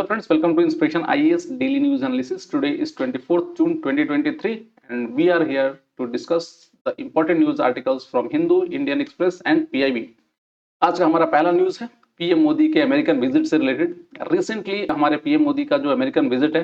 friends, welcome to Inspiration IAS Daily News Analysis. Today is 24th June 2023 and we are here to discuss the important news articles from Hindu, Indian Express and PIB. आज का हमारा पहला news है PM Modi के American visit से रिलेटेड। Recently हमारे PM Modi का जो अमेरिकन विजिट है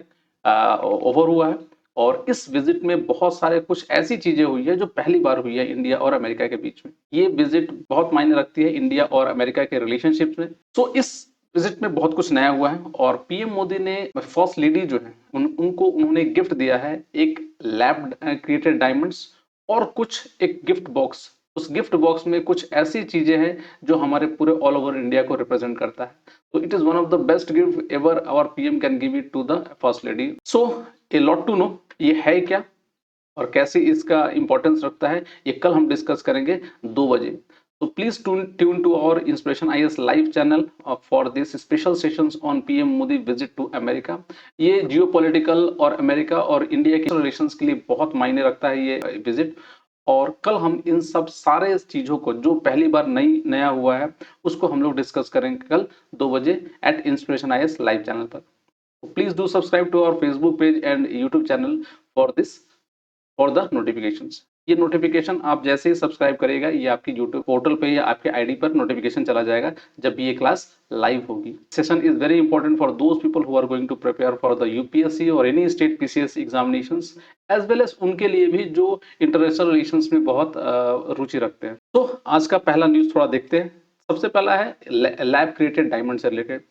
ओवर हुआ है और इस विजिट में बहुत सारे कुछ ऐसी चीजें हुई है जो पहली बार हुई है इंडिया और अमेरिका के बीच में। ये विजिट बहुत मायने रखती है इंडिया और अमेरिका के रिलेशनशिप में। तो इस विजिट में बहुत कुछ नया हुआ है और पीएम मोदी ने फर्स्ट लेडी जो है उनको उन्होंने गिफ्ट दिया है एक लैब क्रिएटेड डायमंड्स और कुछ एक गिफ्ट बॉक्स। उस गिफ्ट बॉक्स में कुछ ऐसी चीजें हैं जो हमारे पूरे ऑल ओवर इंडिया को रिप्रेजेंट करता है। तो it is one of the best gift ever our PM can give it to the first lady. So a lot to know ये है क्या और कैसे इसका इंपॉर्टेंस रखता है, ये कल हम डिस्कस करेंगे 2 बजे। So please tune to our Inspiration IAS live channel for this special sessions on PM Modi visit to America। ये जियोपॉलिटिकल और अमेरिका और इंडिया के रिलेशंस के लिए बहुत मायने रखता है ये विजिट और कल हम इन सब सारे चीजों को जो पहली बार नया हुआ है उसको हम लोग डिस्कस करेंगे कल 2 बजे at inspiration IAS live channel पर। Please do subscribe to our Facebook page and YouTube channel for the notifications. ये नोटिफिकेशन आप जैसे ही सब्सक्राइब करेगा ये आपकी यूट्यूब पोर्टल पे या आपके आईडी पर नोटिफिकेशन चला जाएगा जब भी ये क्लास लाइव होगी। Session is very important for those people who are going to prepare for the UPSC और any state PCS examinations as well as उनके लिए भी जो इंटरनेशनल रिलेशंस में बहुत रुचि रखते हैं। तो आज का पहला न्यूज थोड़ा देखते हैं। सबसे पहला है लैब क्रिएटेड डायमंड से related.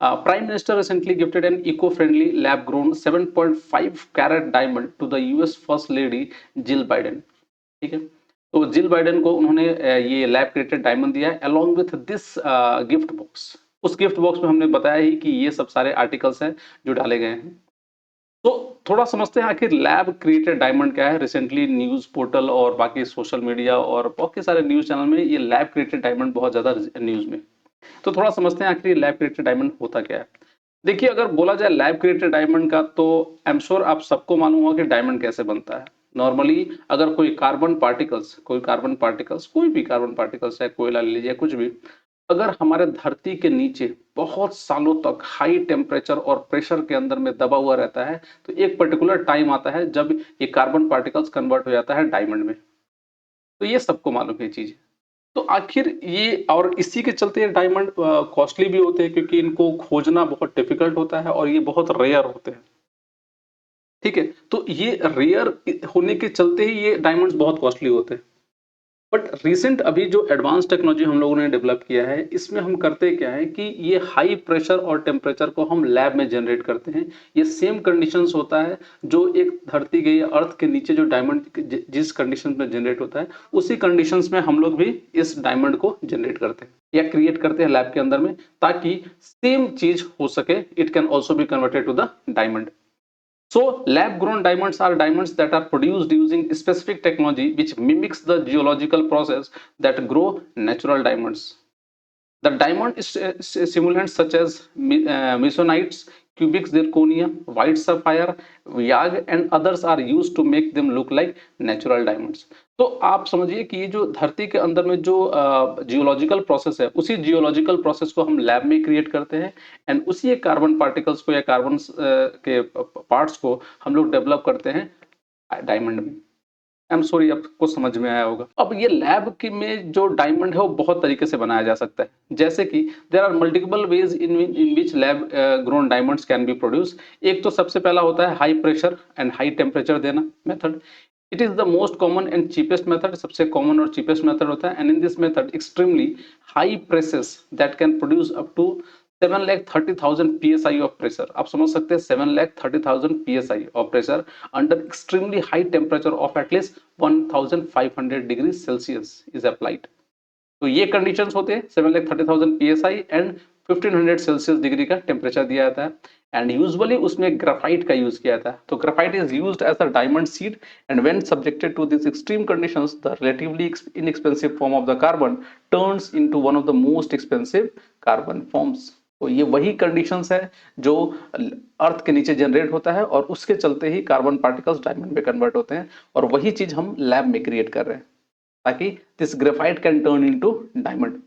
Prime Minister recently gifted an eco-friendly lab-grown 7.5 carat diamond to the US First Lady Jill Biden। ठीक है, तो जिल बाइडेन को उन्होंने ये लैब क्रिएटेड डायमंड दिया है along with this gift box. उस गिफ्ट बॉक्स में हमने बताया ही कि ये सब सारे आर्टिकल्स हैं जो डाले गए हैं। तो थोड़ा समझते हैं आखिर लैब क्रिएटेड डायमंड क्या है। रिसेंटली न्यूज पोर्टल और बाकी सोशल मीडिया और बहुत सारे न्यूज चैनल में ये लैब क्रिएटेड डायमंड बहुत ज्यादा न्यूज में। तो थोड़ा समझते हैं आखिर लैब क्रिएटेड डायमंड होता क्या है। देखिए, अगर बोला जाए लैब क्रिएटेड डायमंड का तो आई एम श्योर आप सबको मालूम होगा कि डायमंड कैसे बनता है। नॉर्मली अगर कोई कार्बन पार्टिकल्स कोई भी कार्बन पार्टिकल्स है, कोयला ले लीजिए, कुछ भी, अगर हमारे धरती के नीचे बहुत सालों तक हाई टेम्परेचर और प्रेशर के अंदर में दबा हुआ रहता है तो एक पर्टिकुलर टाइम आता है जब ये कार्बन पार्टिकल्स कन्वर्ट हो जाता है डायमंड में। तो ये सबको मालूम है चीज। तो आखिर ये और इसी के चलते डायमंड कॉस्टली भी होते हैं क्योंकि इनको खोजना बहुत डिफिकल्ट होता है और ये बहुत रेयर होते हैं। ठीक है, तो ये रेयर होने के चलते ही ये डायमंड्स बहुत कॉस्टली होते हैं। बट रिसेंट अभी जो एडवांस टेक्नोलॉजी हम लोगों ने डेवलप किया है इसमें हम करते क्या है कि ये हाई प्रेशर और टेम्परेचर को हम लैब में जनरेट करते हैं। ये सेम कंडीशंस होता है जो एक धरती के या अर्थ के नीचे जो डायमंड जिस कंडीशन में जनरेट होता है उसी कंडीशंस में हम लोग भी इस डायमंड को जनरेट करते हैं या क्रिएट करते हैं लैब के अंदर में ताकि सेम चीज हो सके। It can also be converted to the diamond. So lab-grown diamonds are diamonds that are produced using specific technology which mimics the geological process that grow natural diamonds. The diamond simulants such as mesonites, cubic zirconia, white sapphire, YAG and others are used to make them look like natural diamonds. तो आप समझिए कि ये जो धरती के अंदर में जो जियोलॉजिकल प्रोसेस है उसी जियोलॉजिकल प्रोसेस को हम लैब में क्रिएट करते हैं एंड उसी कार्बन पार्टिकल्स को या कार्बन के पार्ट्स को हम लोग डेवलप करते हैं डायमंड में। आई एम सॉरी, आपको समझ में आया होगा। अब ये लैब की में जो डायमंड है वो बहुत तरीके से बनाया जा सकता है, जैसे कि there are multiple ways in which lab grown diamonds can be produce. एक तो सबसे पहला होता है high pressure and high temperature देना method. It is the most common and cheapest method, सबसे कॉमन और चीपेस्ट मेथड होता है and in this method extremely high presses that can produce up to 7,30,000 psi of pressure। आप समझ सकते हैं 7,30,000 psi of pressure under extremely high temperature of at least 1,500 degrees Celsius is applied। तो ये conditions होते हैं 7,30,000 psi एंड 1500 सेल्सियस डिग्री का temperature दिया जाता है एंड यूजुअली उसमें ग्राफाइट का यूज किया जाता है। तो graphite is used as a diamond seed and when subjected to this extreme conditions the relatively inexpensive form of the carbon turns into one of the most expensive carbon forms. तो ये वही conditions है जो अर्थ के नीचे generate होता है और उसके चलते ही कार्बन पार्टिकल्स डायमंड में कन्वर्ट होते हैं और वही चीज हम लैब में क्रिएट कर रहे हैं ताकि this graphite can turn into diamond.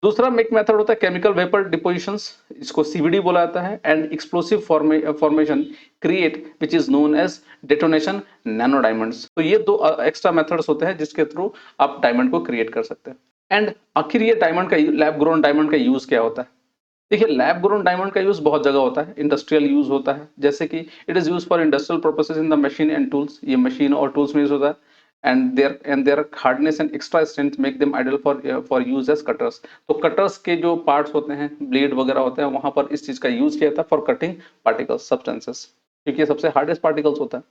दूसरा मेक मेथड होता है केमिकल वेपर डिपोजिशंस, इसको सीवीडी बोला जाता है, and explosive formation create which is known as detonation nano diamonds. तो ये दो एक्स्ट्रा मेथड्स होते हैं जिसके थ्रू आप डायमंड को क्रिएट कर सकते हैं। एंड आखिर ये डायमंड का लैब ग्रोन डायमंड का यूज क्या होता है? देखिए, लैब ग्रोन डायमंड का यूज बहुत जगह होता है। इंडस्ट्रियल यूज होता है, जैसे कि it is use for industrial purposes in the machine and tools, ये मशीन और टूल्स में यूज होता है। And their hardness and extra strength make them ideal for use as cutters. तो कटर्स के जो पार्ट्स होते हैं, ब्लेड वगैरह होते हैं, वहां पर इस चीज का यूज किया जाता है फॉर कटिंग पार्टिकल्स सब्सटेंसेस, क्योंकि ये सबसे हार्डेस्ट पार्टिकल्स होता है।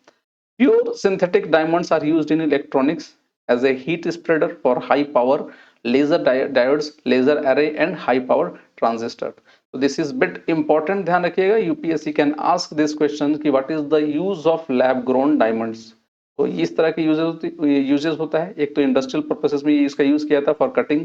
Pure synthetic diamonds are used in electronics as a heat spreader for high power laser diodes, laser array and high power transistor. So this is bit important, ध्यान रखिएगा, UPSC can ask this question कि what is the use of lab grown diamonds. तो इस तरह के uses होता है। एक तो इंडस्ट्रियल पर्पसेस में इसका यूज किया था फॉर कटिंग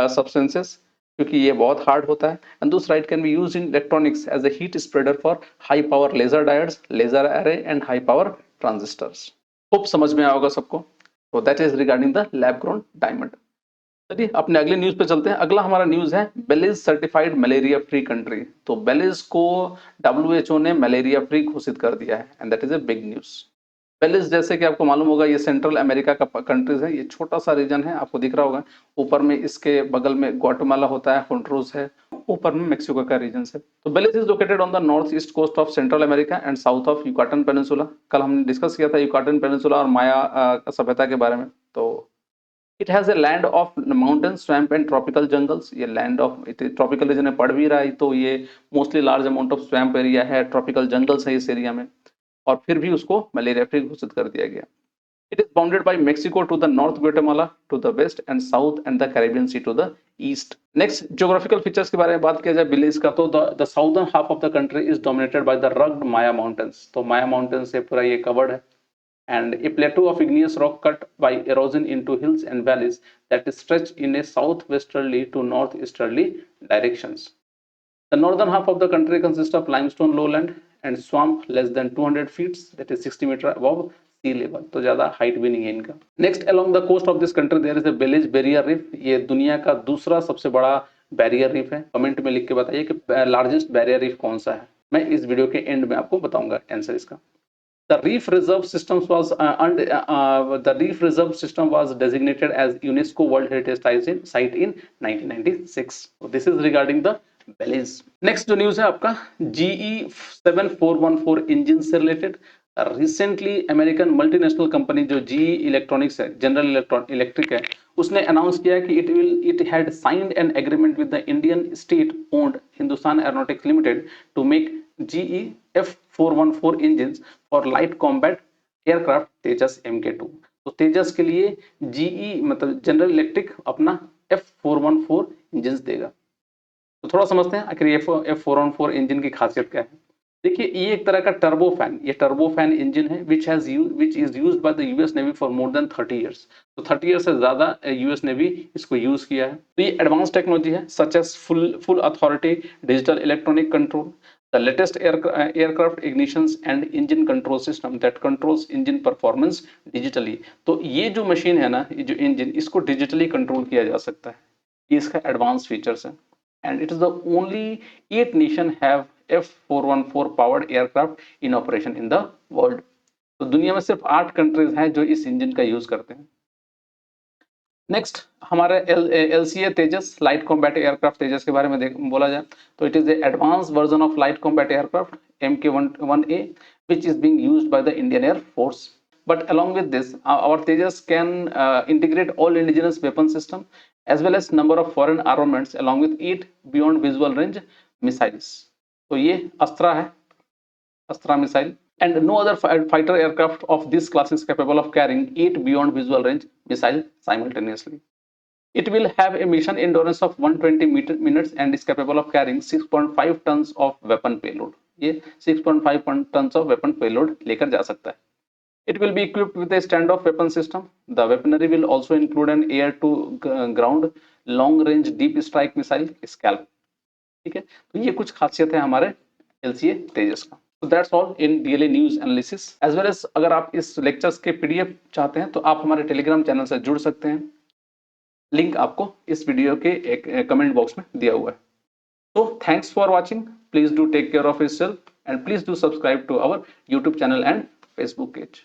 सब्सटेंसेस, क्योंकि ये बहुत हार्ड होता है। एंड दूसरा, it can be used in electronics as a heat spreader for high power laser diodes, laser array and high power transistors. Hope समझ में आया होगा सबको। तो that is regarding the lab grown diamond. चलिए अपने अगले न्यूज पे चलते हैं। अगला हमारा न्यूज है बेलिज सर्टिफाइड मलेरिया फ्री कंट्री। तो बेलिज को डब्ल्यूएचओ ने मलेरिया फ्री घोषित कर दिया है, and that is a big news. Belize, जैसे कि आपको मालूम होगा, ये सेंट्रल अमेरिका का कंट्रीज है। ये छोटा सा रीजन है, आपको दिख रहा होगा। ऊपर में इसके बगल में ग्वाटेमाला होता है, होंडुरास है, ऊपर में मेक्सिको का रीजन है। तो Belize is located on the north east coast of Central America and south of Yucatan peninsula. कल हमने डिस्कस किया था युकाटन पेनिनसुला और माया सभ्यता के बारे में। तो it has a land of mountain, swamp and tropical jungles. ये लैंड ऑफ ट्रॉपिकल रीजन में पड़ भी रहा है, तो ये mostly large amount of swamp area है, ट्रॉपिकल जंगल्स है इस एरिया में, और फिर भी उसको मलेरिया फ्री घोषित कर दिया गया। It is bounded by Mexico to the north, Guatemala to the west and south and the Caribbean Sea to the east. Next, geographical features के बारे में बात किया जाए बिलीज का, तो the southern half of the country is dominated by the rugged Maya Mountains. तो Maya mountain से पूरा ये कवर्ड है, and a plateau of igneous rock cut by erosion into hills and valleys that is stretched in a southwesterly to northeasterly directions. The northern half of the country consists of limestone lowland and swamp less than 200 feet, that is 60 meter above sea level. तो ज्यादा height भी नहीं है इनका। Next, along the coast of this country there is a Belize Barrier Reef। ये दुनिया का दूसरा सबसे बड़ा बैरियर रीफ है। कमेंट में लिख के बताइए कि लार्जेस्ट बैरियर रीफ कौन सा है। मैं इस वीडियो के एंड में आपको बताऊंगा आंसर इसका। The reef reserve system was designated as UNESCO World Heritage Site in 1996. So this is regarding the Belize. Next जो न्यूज है आपका GE 7414 इंजन से रिलेटेड। रिसेंटली अमेरिकन मल्टीनेशनल कंपनी जो GE इलेक्ट्रॉनिक्स है, जनरल इलेक्ट्रिक है, उसने अनाउंस किया कि it had signed an agreement with the Indian state owned Hindustan Aeronautics Limited to make GE F414 engine for light combat aircraft Tejas MK2। तो तेजस के लिए GE मतलब जनरल इलेक्ट्रिक अपना F414 इंजन देगा। तो थोड़ा समझते हैं आखिर F414 इंजन की खासियत क्या है। देखिए, ये एक तरह का टर्बोफैन, ये टर्बोफैन इंजन है which is used by the US navy for more than 30 years. तो 30 ईयर से ज्यादा यूएस नेवी इसको यूज किया है। तो ये एडवांस टेक्नोलॉजी है, such as full authority digital electronic control, the latest aircraft ignitions and engine control system that controls engine performance digitally। तो ये जो मशीन है ना, ये जो इंजन, इसको डिजिटली कंट्रोल किया जा सकता है। ये इसका एडवांस फीचर्स है। And it is the only 8 nation have F414 powered aircraft in operation in the world। तो दुनिया में सिर्फ 8 कंट्रीज हैं जो इस इंजन का यूज करते हैं। नेक्स्ट हमारे LCA तेजस, लाइट कॉम्बैट एयरक्राफ्ट तेजस के बारे में बोला जाए तो it is the advance version of light combat aircraft MK1A which is being used by the Indian Air Force. But along with this, our Tejas can integrate all indigenous weapon system as well as number of foreign armaments along with 8 beyond visual range missiles। तो ये अस्त्रा है, अस्त्रा missile, and no other fighter aircraft of this class is capable of carrying 8 beyond visual range missile simultaneously. It will have a mission endurance of 120 minutes and is capable of carrying 6.5 tons of weapon payload। ये 6.5 tons of weapon payload लेकर जा सकता है। It will be equipped with a standoff weapon system. The weaponry will also include an air to ground long range deep strike missile Scalp। ठीक है, तो ये कुछ खासियत है हमारे LCA तेजस का। So that's all in DLA news analysis as well as. अगर आप इस लेक्चर्स के PDF चाहते हैं तो आप हमारे टेलीग्राम चैनल से जुड़ सकते हैं। लिंक आपको इस वीडियो के एक कमेंट बॉक्स में दिया हुआ है। तो thanks for watching, please do take care of yourself and please do subscribe to our YouTube channel and Facebook page.